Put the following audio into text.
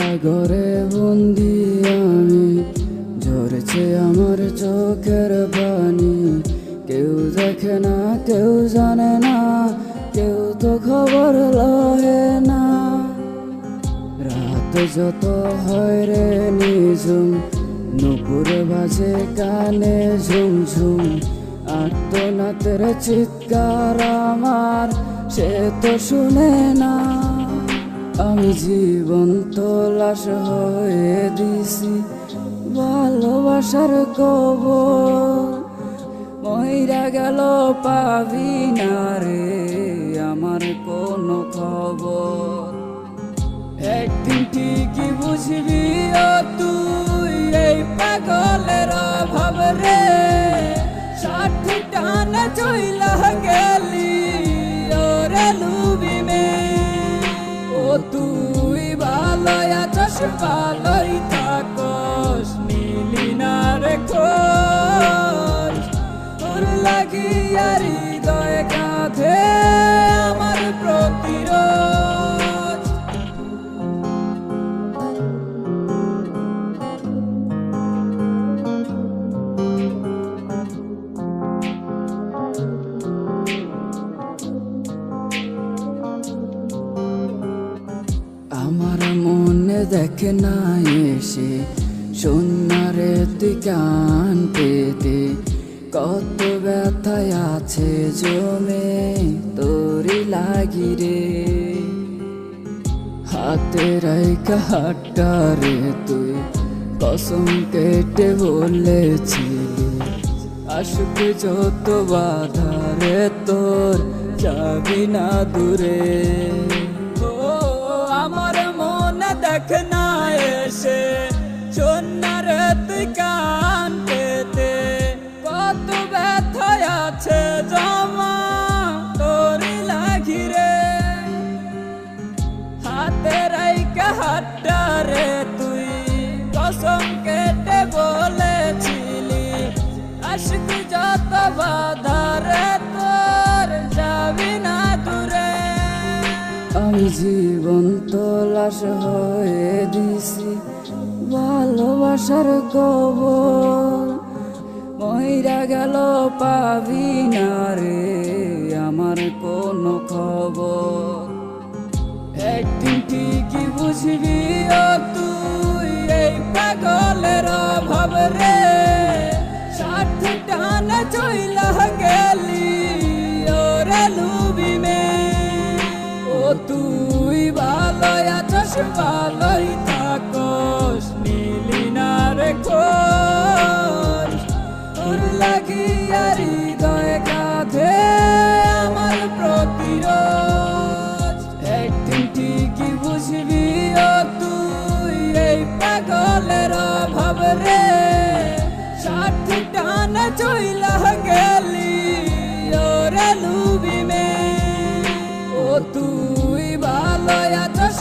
তালা ঘরে বন্দি আমি, ঝরেছে আমার চোখের পানি। কেউ দেখে না, কেউ জানে না, কেউ তো খবর লহে না। রাত যত হয় রে নিঝুম, নুপুর বাজে কানে ঝুম ঝুম। আর্তনাদের চিৎকার আমার সে তো শুনে না। আমি জীবন্ত লাশ হয়ে দিছি ভালোবাসার কবর। মইরা গেল পাবি না রে আমার কোনো খবর। একদিন ঠিকই বুঝবি ও তুই এই পাগলের অভাব রে। ষাঠি টানা চইলা গেলি ওরে লুবি মে। ও তুই ভালোই আছস, ভালোই থাকস, নিলি না রে খোঁজ। তোর লাগিয়া হৃদয় কাঁধে আমার প্রতিরোধ। আমার মনে দেখে না এসে সোনারে তুই কান পেতে। কত ব্যথায় আছে জমে তোরি লাগি রে। হাতে রাইকা হাটটা রে তুই কসম কেটে বলেছিলি। আসুক যত বাধা রে তোর যাবি না দূরে। আমার মনে দেখ না এসে সোনারে তুই কান পেতে। কত ব্যথায় আছে জমা তোরি লাগি রে। হাতে রাইকা হাটটা রে তুই কসম কেটে বলেছিলি। আশিক যত বাধা রে তোর যাবি না দূরে। আমি জীবন্ত লাশ হয়ে দিছি ভালোবাসার কবর। মইরা গেল পাবি না রে আমার কোনো খবর। একদিন ঠিকই বুঝবি ও তুই এই পাগলের অভাব রে। ষাঠি টানা চইলা গেলি ওরে লুবি মে। ও তুই ভালোই আছস, ভালোই থাকস, নিলি না রে খোঁজ। তোর লাগিয়া হৃদয় কাঁধে আমার প্রতিরোধ। একদিন ঠিকই বুঝবি ও তুই এই পাগলের অভাব রে। ষাঠি টানা চইলা গেলি ওরে লুবি মে। ও তুই ভালোই আছস।